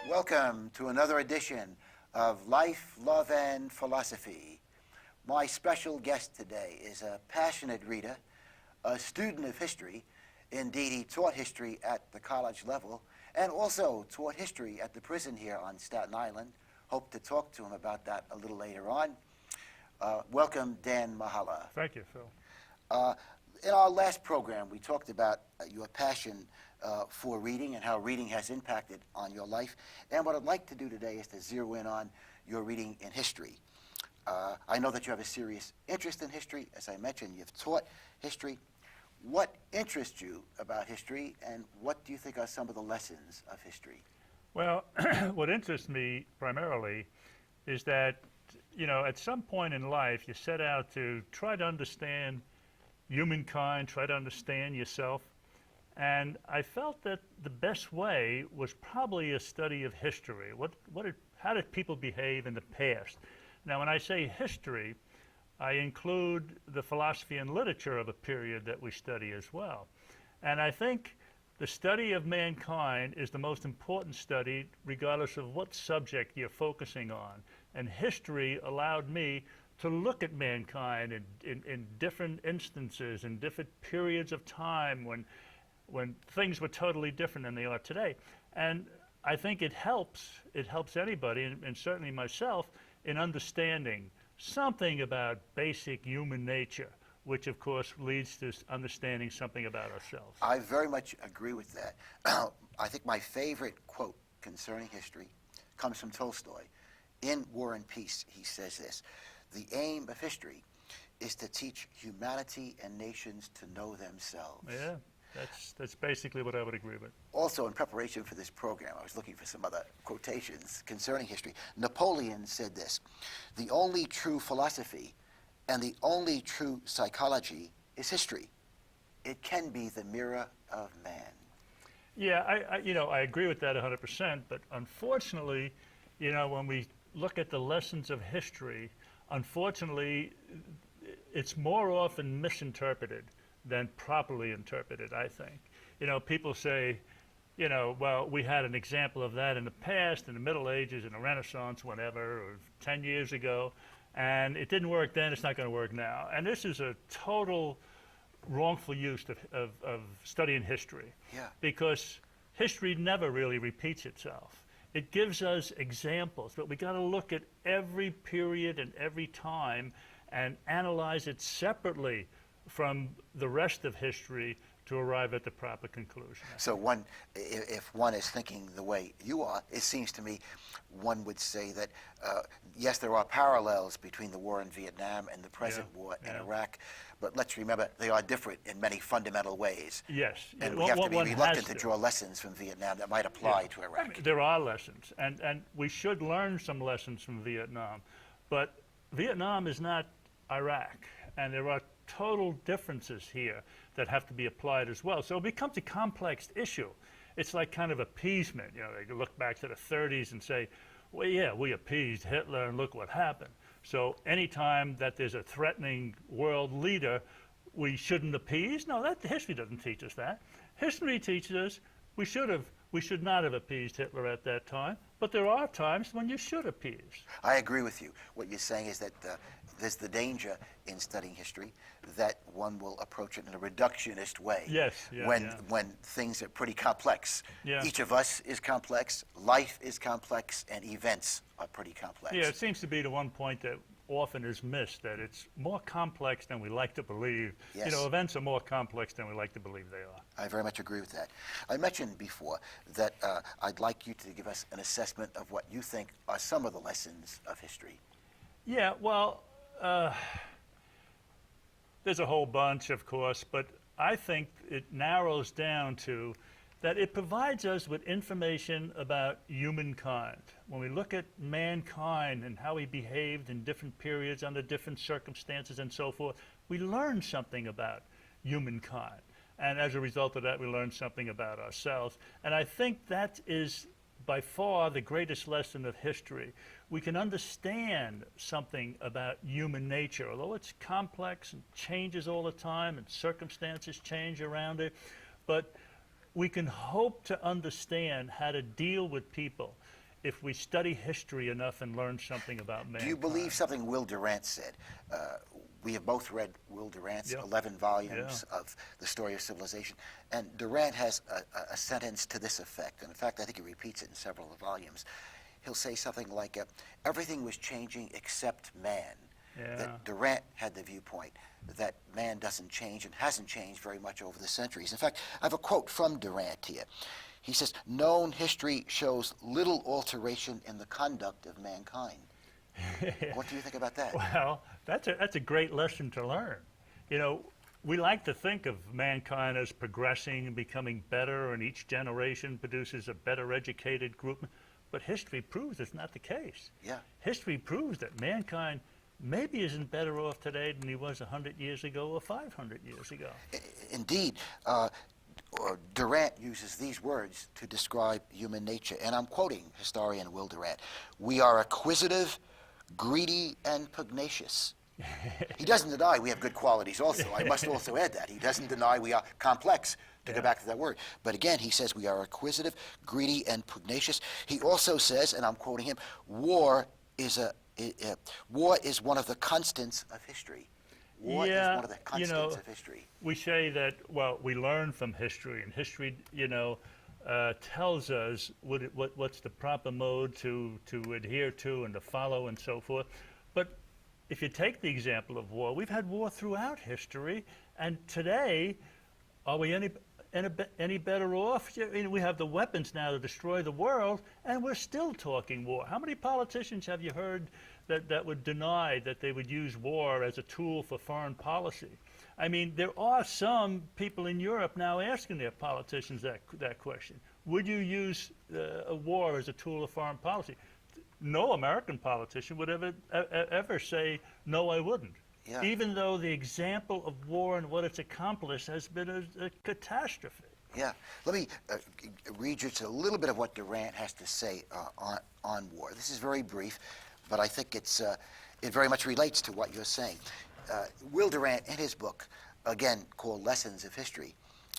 Welcome to another edition of Life, Love, and Philosophy. My special guest today is a passionate reader, a student of history. Indeed, he taught history at the college level and also taught history at the prison here on Staten Island. Hope to talk to him about that a little later on. Welcome, Dan Mahala. Thank you, Phil. In our last program, we talked about your passion for reading and how reading has impacted on your life. And what I'd like to do today is to zero in on your reading in history. I know that you have a serious interest in history. As I mentioned, you've taught history. What interests you about history, and what do you think are some of the lessons of history? Well, what interests me primarily is that, you know, at some point in life, you set out to try to understand humankind, try to understand yourself. And I felt that the best way was probably a study of history. How did people behave in the past? Now, when I say history, I include the philosophy and literature of a period that we study as well. And I think the study of mankind is the most important study, regardless of what subject you're focusing on. And history allowed me to look at mankind in different instances, in different periods of time when things were totally different than they are today. And I think it helps anybody, and certainly myself, in understanding something about basic human nature, which of course leads to understanding something about ourselves. I very much agree with that. I think my favorite quote concerning history comes from Tolstoy. In War and Peace, he says this: "The aim of history is to teach humanity and nations to know themselves." Yeah. That's basically what I would agree with. Also, in preparation for this program, I was looking for some other quotations concerning history. Napoleon said this: "The only true philosophy and the only true psychology is history. It can be the mirror of man." Yeah, I agree with that 100%, but unfortunately, you know, when we look at the lessons of history, unfortunately, it's more often misinterpreted than properly interpreted, I think. You know, people say, you know, well, we had an example of that in the past, in the Middle Ages, in the Renaissance, whatever, or 10 years ago, and it didn't work then, it's not going to work now. And this is a total wrongful use of studying history. Yeah. Because history never really repeats itself. It gives us examples, but we got to look at every period and every time and analyze it separately from the rest of history to arrive at the proper conclusion. So if one is thinking the way you are, it seems to me one would say that, yes, there are parallels between the war in Vietnam and the present war in Iraq, but let's remember they are different in many fundamental ways. Yes. And we have to be reluctant to draw lessons from Vietnam that might apply to Iraq. I mean, there are lessons, and we should learn some lessons from Vietnam, but Vietnam is not Iraq, and there are total differences here that have to be applied as well. So it becomes a complex issue. It's like kind of appeasement. You know, they look back to the 30s and say, well, yeah, we appeased Hitler and look what happened. So anytime that there's a threatening world leader, we shouldn't appease? No, history doesn't teach us that. History teaches us we should not have appeased Hitler at that time, but there are times when you should appease. I agree with you. What you're saying is that there's the danger in studying history that one will approach it in a reductionist way. Yes. When things are pretty complex. Yeah. Each of us is complex, life is complex, and events are pretty complex. Yeah, it seems to be the one point that often is missed, that it's more complex than we like to believe. Yes. You know, events are more complex than we like to believe they are. I very much agree with that. I mentioned before that I'd like you to give us an assessment of what you think are some of the lessons of history. Yeah, well, there's a whole bunch, of course, but I think it narrows down to that it provides us with information about humankind. When we look at mankind and how he behaved in different periods under different circumstances and so forth, we learn something about humankind. And as a result of that, we learn something about ourselves. And I think that is by far the greatest lesson of history. We can understand something about human nature, although it's complex and changes all the time and circumstances change around it. But we can hope to understand how to deal with people if we study history enough and learn something about mankind. Do you believe something Will Durant said? We have both read Will Durant's Yeah. 11 volumes of The Story of Civilization, and Durant has a sentence to this effect. And in fact, I think he repeats it in several of the volumes. He'll say something like, everything was changing except man. Yeah. That Durant had the viewpoint that man doesn't change and hasn't changed very much over the centuries. In fact, I have a quote from Durant here. He says, known history shows little alteration in the conduct of mankind. What do you think about that? Well, that's a great lesson to learn. You know, we like to think of mankind as progressing and becoming better, and each generation produces a better educated group. But history proves it's not the case. Yeah. History proves that mankind maybe isn't better off today than he was 100 years ago or 500 years ago. Indeed. Durant uses these words to describe human nature, and I'm quoting historian Will Durant. We are acquisitive, greedy, and pugnacious. He doesn't deny we have good qualities also. I must also add that. He doesn't deny we are complex, to go back to that word. But again, he says we are acquisitive, greedy, and pugnacious. He also says, and I'm quoting him, war is one of the constants of history. War is one of the constants of history. We say that, well, we learn from history, and history, tells us what's the proper mode to adhere to and to follow and so forth. But if you take the example of war, we've had war throughout history, and today, are we any better off? I mean, we have the weapons now to destroy the world, and we're still talking war. How many politicians have you heard that would deny that they would use war as a tool for foreign policy? I mean, there are some people in Europe now asking their politicians that question. Would you use a war as a tool of foreign policy? No American politician would ever say, no, I wouldn't. Yeah. Even though the example of war and what it's accomplished has been a catastrophe. Yeah. Let me read you a little bit of what Durant has to say on war. This is very brief, but I think it very much relates to what you're saying. Will Durant, in his book, again called Lessons of History,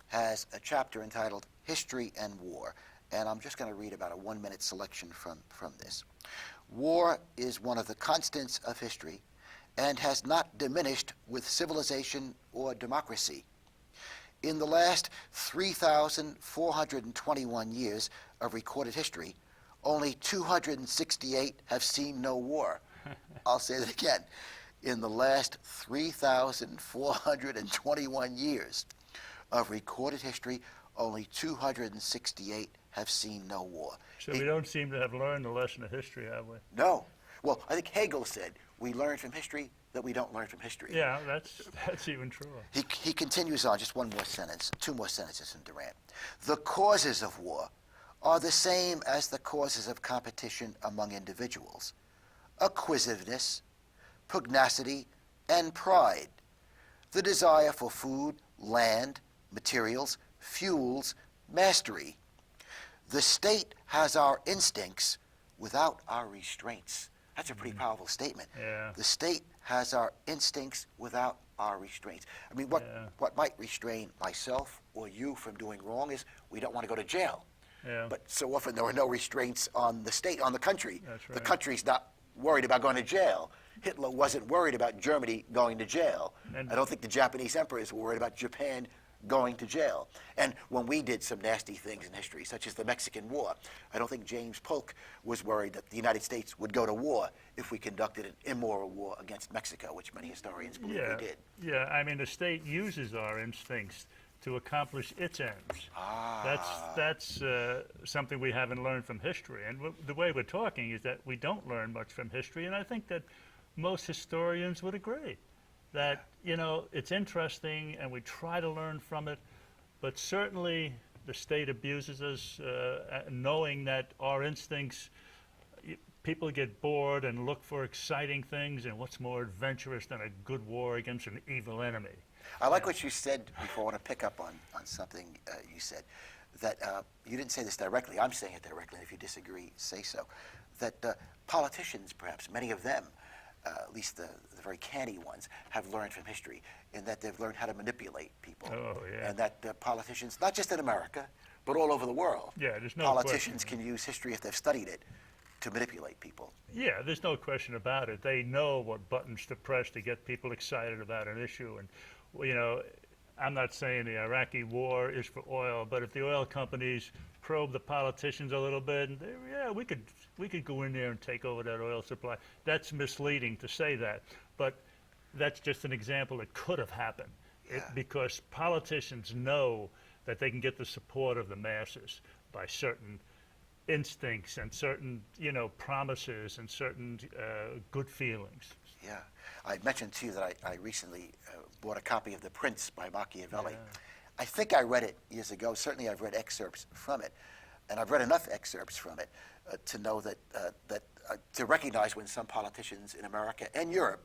has a chapter entitled History and War. And I'm just going to read about a 1-minute selection from this. War is one of the constants of history and has not diminished with civilization or democracy. In the last 3,421 years of recorded history, only 268 have seen no war. I'll say that again. In the last 3,421 years of recorded history, only 268 have seen no war. So we don't seem to have learned the lesson of history, have we? No. Well, I think Hegel said, we learn from history that we don't learn from history. Yeah, that's even truer. He continues on, just two more sentences from Durant. The causes of war are the same as the causes of competition among individuals. Acquisitiveness, pugnacity, and pride. The desire for food, land, materials, fuels, mastery. The state has our instincts without our restraints. That's a pretty powerful statement. Yeah. The state has our instincts without our restraints. I mean, what might restrain myself or you from doing wrong is we don't want to go to jail. Yeah. But so often there are no restraints on the state, on the country. That's The right. country's not worried about going to jail. Hitler wasn't worried about Germany going to jail. And- I don't think the Japanese emperors were worried about Japan going to jail. And when we did some nasty things in history, such as the Mexican War, I don't think James Polk was worried that the United States would go to war if we conducted an immoral war against Mexico, which many historians believe we did. Yeah, I mean, the state uses our instincts to accomplish its ends. That's something we haven't learned from history. And the way we're talking is that we don't learn much from history, and I think that most historians would agree that, it's interesting and we try to learn from it, but certainly the state abuses us, knowing that our instincts, people get bored and look for exciting things, and what's more adventurous than a good war against an evil enemy? I like what you said before. I want to pick up on something you said, that you didn't say this directly. I'm saying it directly, and if you disagree, say so. That politicians, perhaps, many of them, at least the very canny ones, have learned from history in that they've learned how to manipulate people. Oh, yeah. And that politicians, not just in America, but all over the world, Yeah, there's no politicians question. can use history, if they've studied it, to manipulate people. Yeah, there's no question about it. They know what buttons to press to get people excited about an issue. And, you know, I'm not saying the Iraqi war is for oil, but if the oil companies probe the politicians a little bit, and yeah, we could go in there and take over that oil supply. That's misleading to say that, but that's just an example that could have happened. Yeah. Because politicians know that they can get the support of the masses by certain instincts and certain, promises and certain good feelings. Yeah. I mentioned to you that I recently bought a copy of The Prince by Machiavelli. Yeah. I think I read it years ago. Certainly I've read excerpts from it. And I've read enough excerpts from it to know that, to recognize when some politicians in America and Europe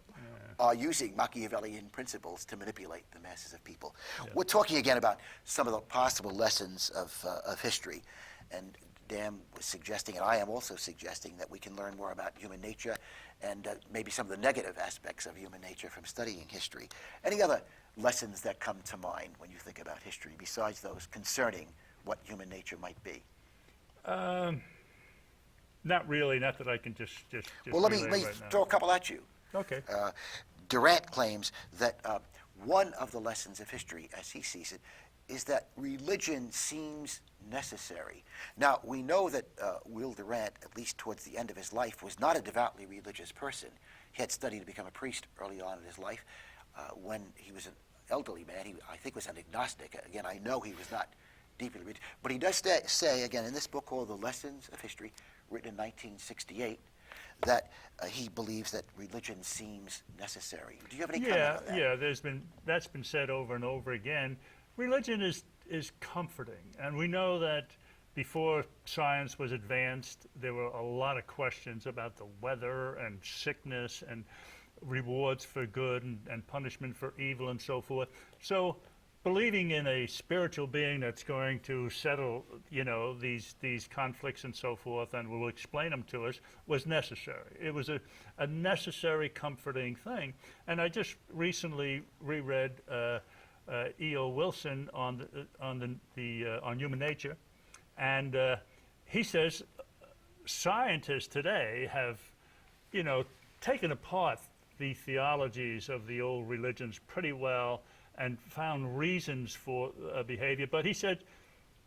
are using Machiavellian principles to manipulate the masses of people. Yeah. We're talking again about some of the possible lessons of history. And Dan was suggesting, and I am also suggesting, that we can learn more about human nature and maybe some of the negative aspects of human nature from studying history. Any other lessons that come to mind when you think about history, besides those concerning what human nature might be? Not really, not that I can just Well, let me relay right now. throw a couple at you. Okay. Durant claims that one of the lessons of history, as he sees it, is that religion seems necessary. Now, we know that Will Durant, at least towards the end of his life, was not a devoutly religious person. He had studied to become a priest early on in his life. When he was an elderly man, he, I think, was an agnostic. Again, I know he was not deeply religious. But he does say, again, in this book called The Lessons of History, written in 1968, that he believes that religion seems necessary. Do you have any comment on that? Yeah, that's been said over and over again. Religion is comforting, and we know that before science was advanced, there were a lot of questions about the weather and sickness and rewards for good and punishment for evil and so forth. So believing in a spiritual being that's going to settle, these conflicts and so forth and will explain them to us was necessary. It was a necessary, comforting thing. And I just recently reread E.O. Wilson on human nature, and he says scientists today have, taken apart the theologies of the old religions pretty well and found reasons for behavior. But he said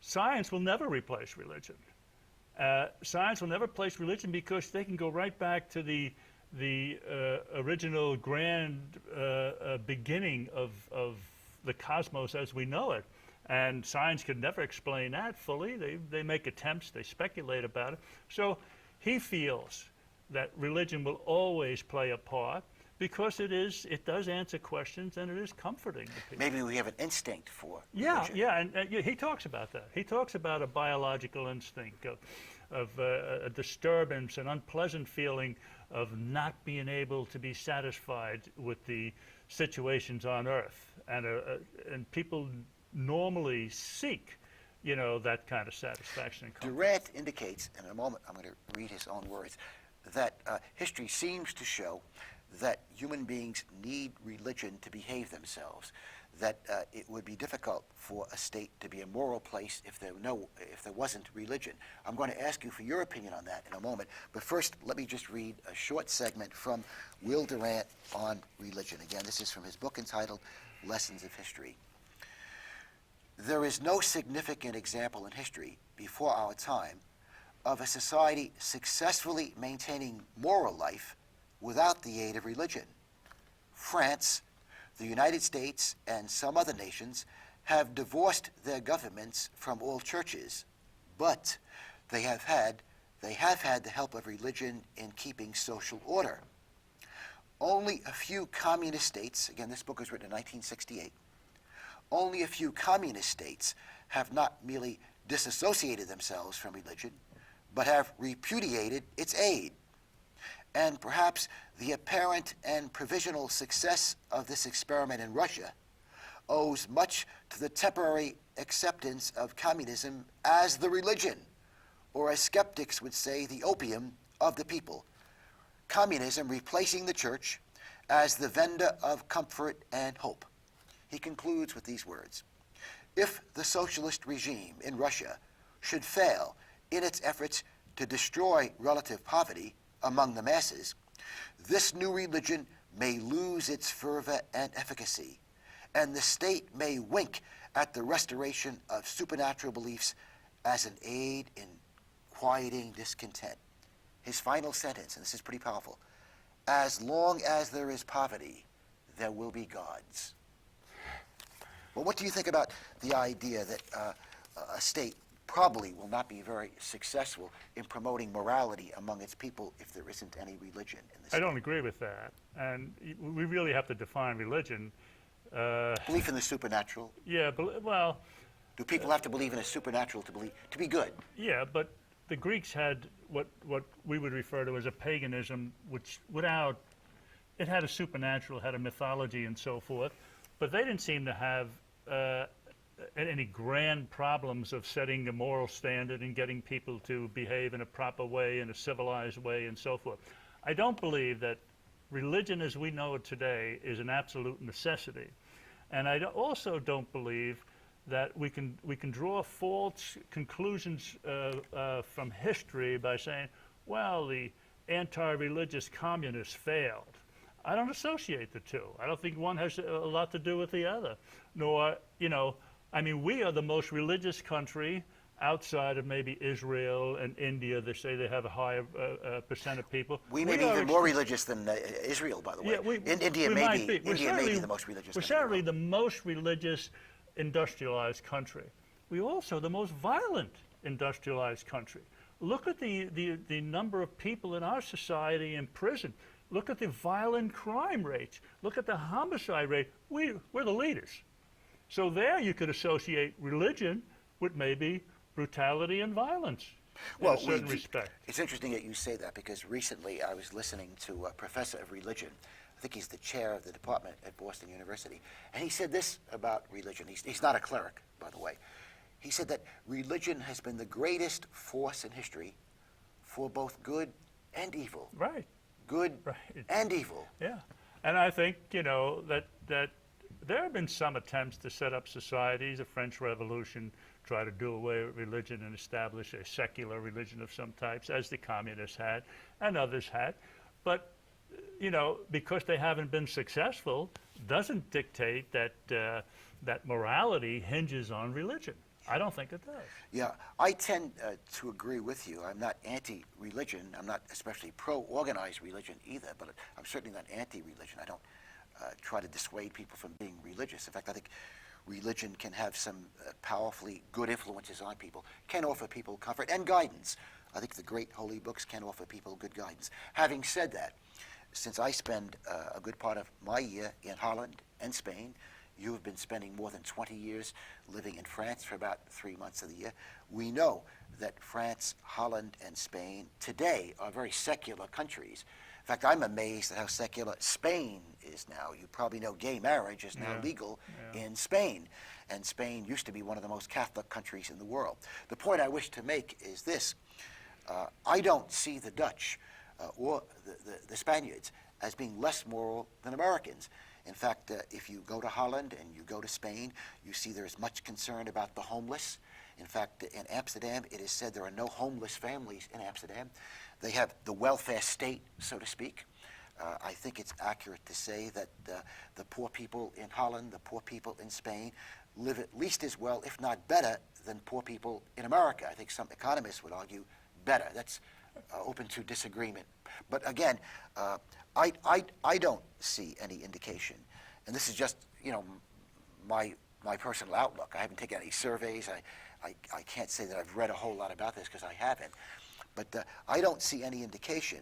science will never replace religion. Science will never replace religion because they can go right back to the original grand beginning of the cosmos as we know it. And science could never explain that fully. They make attempts, they speculate about it. So he feels that religion will always play a part because it does answer questions and it is comforting to people. Maybe we have an instinct for religion. Yeah, and he talks about that. He talks about a biological instinct of a disturbance, an unpleasant feeling of not being able to be satisfied with the situations on Earth, and people normally seek, that kind of satisfaction and comfort. Durant indicates, in a moment I'm going to read his own words, that history seems to show that human beings need religion to behave themselves, that it would be difficult for a state to be a moral place if there wasn't religion. I'm going to ask you for your opinion on that in a moment, but first let me just read a short segment from Will Durant on religion. Again, this is from his book entitled Lessons of History. There is no significant example in history before our time of a society successfully maintaining moral life without the aid of religion. France, the United States, and some other nations have divorced their governments from all churches, but they have had the help of religion in keeping social order. Only a few communist states, again this book was written in 1968, only a few communist states have not merely disassociated themselves from religion, but have repudiated its aid. And perhaps the apparent and provisional success of this experiment in Russia owes much to the temporary acceptance of communism as the religion, or as skeptics would say, the opium of the people. Communism replacing the church as the vendor of comfort and hope. He concludes with these words: if the socialist regime in Russia should fail in its efforts to destroy relative poverty among the masses, this new religion may lose its fervor and efficacy, and the state may wink at the restoration of supernatural beliefs as an aid in quieting discontent. His final sentence, and this is pretty powerful: as long as there is poverty, there will be gods. Well, what do you think about the idea that a state probably will not be very successful in promoting morality among its people if there isn't any religion in the state? I don't agree with that. And we really have to define religion. Belief in the supernatural. Yeah, well, Do people have to believe in a supernatural to be good? yeah, but the Greeks had what we would refer to as a paganism, which it had a supernatural, had a mythology and so forth, but they didn't seem to have any grand problems of setting a moral standard and getting people to behave in a proper way, in a civilized way, and so forth. I don't believe that religion as we know it today is an absolute necessity. And I also don't believe that we can draw false conclusions from history by saying, well, the anti-religious communists failed. I don't associate the two. I don't think one has a lot to do with the other. Nor, we are the most religious country outside of maybe Israel and India. They say they have a higher percent of people. We may be even more religious than Israel, by the way. Yeah, India may be the most religious. We're certainly the most religious industrialized country. We're also the most violent industrialized country. Look at the number of people in our society in prison. Look at the violent crime rates. Look at the homicide rate. We're the leaders. So there you could associate religion with maybe brutality and violence in a certain respect. It's interesting that you say that, because recently I was listening to a professor of religion. I think he's the chair of the department at Boston University. And he said this about religion. He's not a cleric, by the way. He said that religion has been the greatest force in history for both good and evil. Right. Good right. and evil. Yeah. And I think, that there have been some attempts to set up societies. The French Revolution tried to do away with religion and establish a secular religion of some types, as the communists had and others had. But, because they haven't been successful, doesn't dictate that that morality hinges on religion. I don't think it does. Yeah, I tend to agree with you. I'm not anti-religion. I'm not especially pro-organized religion either, but I'm certainly not anti-religion. I don't try to dissuade people from being religious. In fact, I think religion can have some powerfully good influences on people, can offer people comfort and guidance. I think the great holy books can offer people good guidance. Having said that, since I spend a good part of my year in Holland and Spain, you have been spending more than 20 years living in France for about 3 months of the year. We know that France, Holland, and Spain today are very secular countries. In fact, I'm amazed at how secular Spain is now. You probably know gay marriage is now legal in Spain, and Spain used to be one of the most Catholic countries in the world. The point I wish to make is this. I don't see the Dutch or the Spaniards as being less moral than Americans. In fact, if you go to Holland and you go to Spain, you see there is much concern about the homeless. In fact, in Amsterdam, it is said there are no homeless families in Amsterdam. They have the welfare state, so to speak. I think it's accurate to say that the poor people in Holland, the poor people in Spain, live at least as well, if not better, than poor people in America. I think some economists would argue better. That's open to disagreement. But again, I don't see any indication, and this is just my personal outlook. I haven't taken any surveys. I can't say that I've read a whole lot about this because I haven't. But I don't see any indication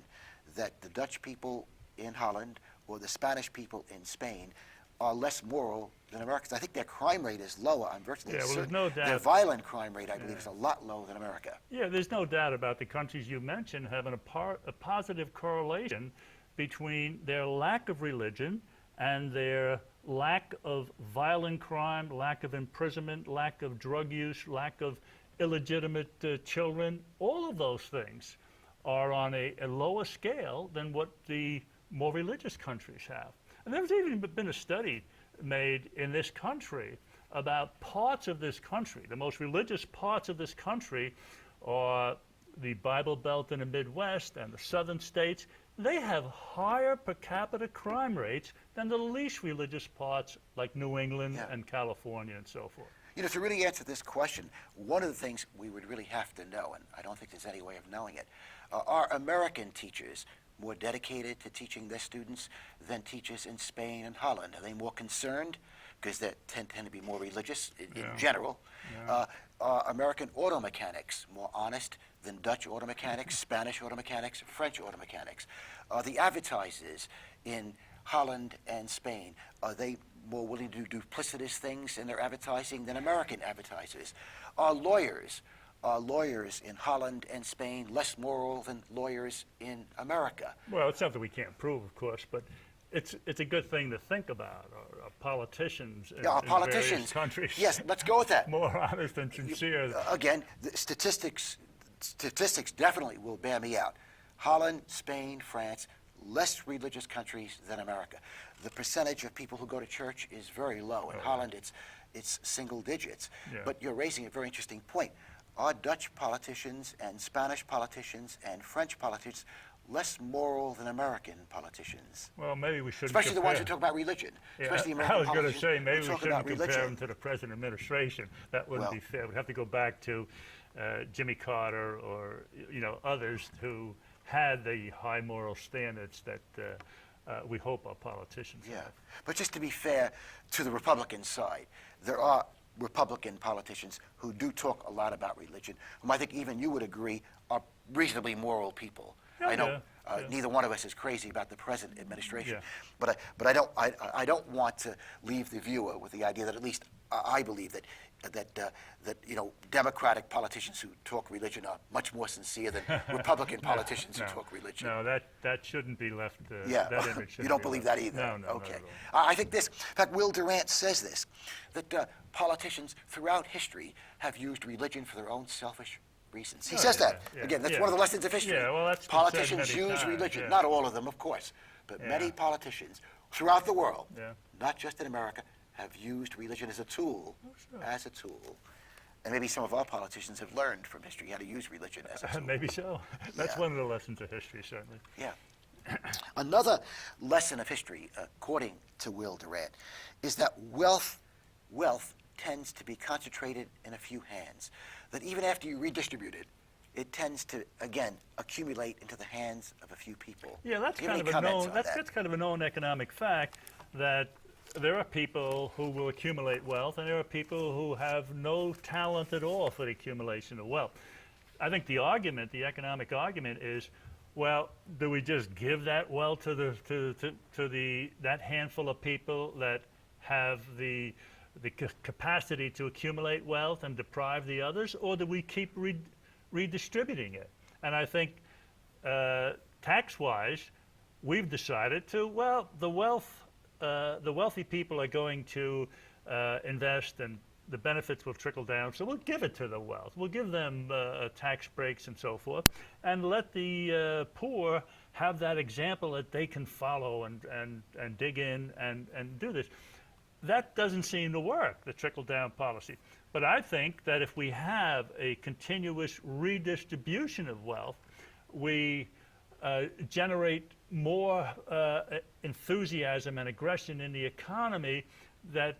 that the Dutch people in Holland or the Spanish people in Spain are less moral than Americans. I think their crime rate is lower. I'm virtually Yeah, well, there's certain. no doubt. Their violent crime rate, I believe, is a lot lower than America. Yeah, there's no doubt about the countries you mentioned having a positive correlation between their lack of religion and their lack of violent crime, lack of imprisonment, lack of drug use, lack of illegitimate children. All of those things are on a lower scale than what the more religious countries have. And there's even been a study made in this country about parts of this country. The most religious parts of this country are the Bible Belt in the Midwest and the southern states. They have higher per capita crime rates than the least religious parts like New England and California and so forth. You know, to really answer this question, one of the things we would really have to know, and I don't think there's any way of knowing it, are American teachers more dedicated to teaching their students than teachers in Spain and Holland? Are they more concerned? Because they tend to be more religious in general. Yeah. Are American auto mechanics more honest than Dutch auto mechanics, Spanish auto mechanics, French auto mechanics? Are the advertisers in Holland and Spain, are they more willing to do duplicitous things in their advertising than American advertisers? Are lawyers in Holland and Spain less moral than lawyers in America? Well, it's something we can't prove, of course, but it's a good thing to think about. Are politicians in various countries Yes, let's go with that. more honest and sincere? Again, the statistics definitely will bear me out. Holland, Spain, France, less religious countries than America. The percentage of people who go to church is very low. In Holland, it's single digits. Yeah. But you're raising a very interesting point. Are Dutch politicians and Spanish politicians and French politicians less moral than American politicians? Well, maybe we shouldn't Especially the ones who compare. talk about religion. Yeah, Especially American I was going to politicians say who maybe we talk shouldn't about compare religion. them to the present administration. That wouldn't Well- be fair. We'd have to go back to Jimmy Carter or others who had the high moral standards that we hope our politicians Yeah, have. but just to be fair to the Republican side, there are Republican politicians who do talk a lot about religion, whom I think even you would agree are reasonably moral people. I know neither one of us is crazy about the present administration, Yeah. but I don't want to leave the viewer with the idea that at least I believe that Democratic politicians who talk religion are much more sincere than Republican politicians who talk religion. No, that shouldn't be left. Yeah, That image you shouldn't don't be believe left. that either? No, no, Okay. not at all. I think this, in fact, Will Durant says this, that politicians throughout history have used religion for their own selfish reasons. He says that. yeah, Again, that's yeah. one of the lessons of history. Yeah, well, that's been said Politicians many use times, religion. yeah. Not all of them, of course, but many politicians throughout the world, Yeah. not just in America, have used religion as a tool, sure. as a tool. And maybe some of our politicians have learned from history how to use religion as a tool. Maybe so. That's Yeah. one of the lessons of history, certainly. Yeah. Another lesson of history, according to Will Durant, is that wealth tends to be concentrated in a few hands. That even after you redistribute it, it tends to, again, accumulate into the hands of a few people. Yeah, that's Do you have kind any of a comments known. on That's, that? that's kind of a known economic fact that there are people who will accumulate wealth, and there are people who have no talent at all for the accumulation of wealth. I think the economic argument, is, well, do we just give that wealth to that handful of people that have the capacity to accumulate wealth and deprive the others, or do we keep redistributing it? And I think tax-wise, we've decided to, well, the wealthy people are going to invest, and the benefits will trickle down, so we'll give it to the wealth. We'll give them tax breaks and so forth, and let the poor have that example that they can follow and dig in and do this. That doesn't seem to work, the trickle-down policy. But I think that if we have a continuous redistribution of wealth, we generate more enthusiasm and aggression in the economy that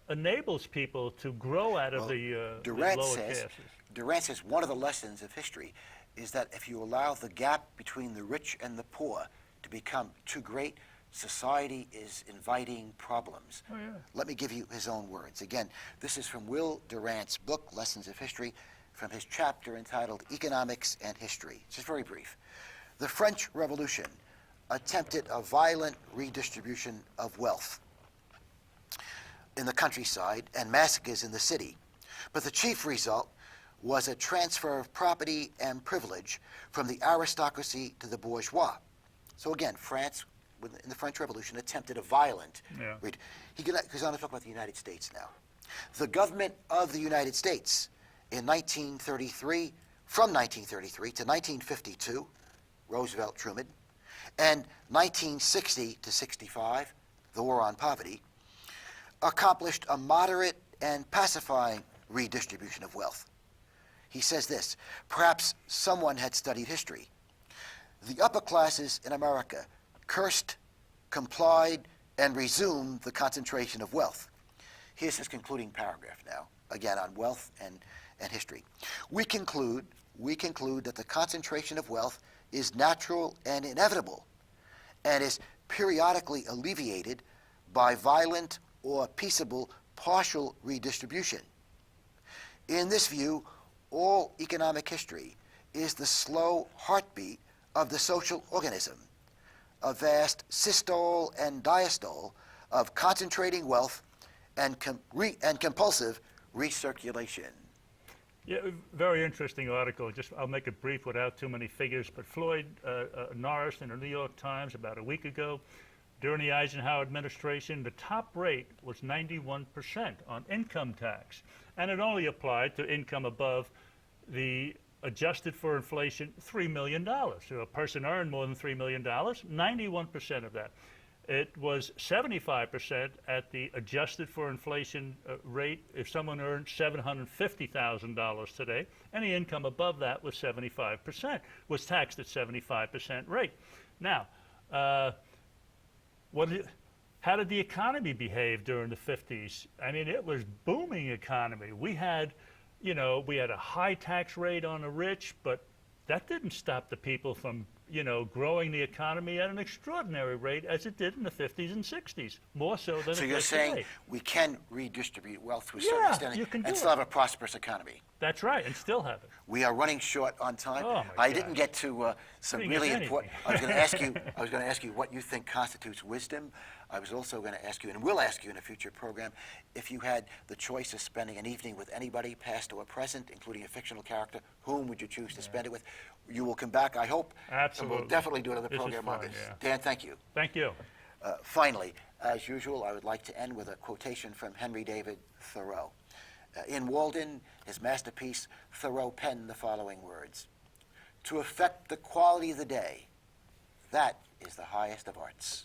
enables people to grow out of the lower classes. Durant says one of the lessons of history is that if you allow the gap between the rich and the poor to become too great, society is inviting problems. Oh, yeah. Let me give you his own words. Again, this is from Will Durant's book, Lessons of History, from his chapter entitled Economics and History. It's just very brief. The French Revolution attempted a violent redistribution of wealth. in the countryside and massacres in the city. But the chief result was a transfer of property and privilege from the aristocracy to the bourgeois. So again, France, in the French Revolution, attempted a violent. Yeah. He goes on to talk about the United States now. The government of the United States in 1933, from 1933 to 1952, Roosevelt, Truman, and 1960 to 65, the War on Poverty, accomplished a moderate and pacifying redistribution of wealth. He says this: perhaps someone had studied history. The upper classes in America cursed, complied, and resumed the concentration of wealth. Here's his concluding paragraph now, again on wealth and history. We conclude that the concentration of wealth is natural and inevitable, and is periodically alleviated by violent or peaceable partial redistribution. In this view, all economic history is the slow heartbeat of the social organism, a vast systole and diastole of concentrating wealth and compulsive recirculation. Yeah, very interesting article. I'll make it brief without too many figures. But Floyd Norris in the New York Times about a week ago, during the Eisenhower administration, the top rate was 91% on income tax, and it only applied to income above the adjusted for inflation $3 million. So a person earned more than $3 million, 91% of that. It was 75% at the adjusted for inflation rate if someone earned $750,000 today, and the income above that was 75%, was taxed at 75% rate. Now, how did the economy behave during the 50s? I mean, it was booming economy. We had a high tax rate on the rich, but that didn't stop the people from growing the economy at an extraordinary rate as it did in the 50s and 60s, more so than it does So you're today. saying we can redistribute wealth to a certain extent you can and do still it. have a prosperous economy. That's right, and still have it. We are running short on time. Oh, my I God. didn't get to some Didn't really get important. I was going to ask you what you think constitutes wisdom. I was also going to ask you, and will ask you in a future program, if you had the choice of spending an evening with anybody, past or present, including a fictional character, whom would you choose to spend it with? You will come back, I hope. Absolutely. And we'll definitely do another This is program on fun, this. yeah. Dan, thank you. Thank you. Finally, as usual, I would like to end with a quotation from Henry David Thoreau. In Walden, his masterpiece, Thoreau penned the following words: "To affect the quality of the day, that is the highest of arts."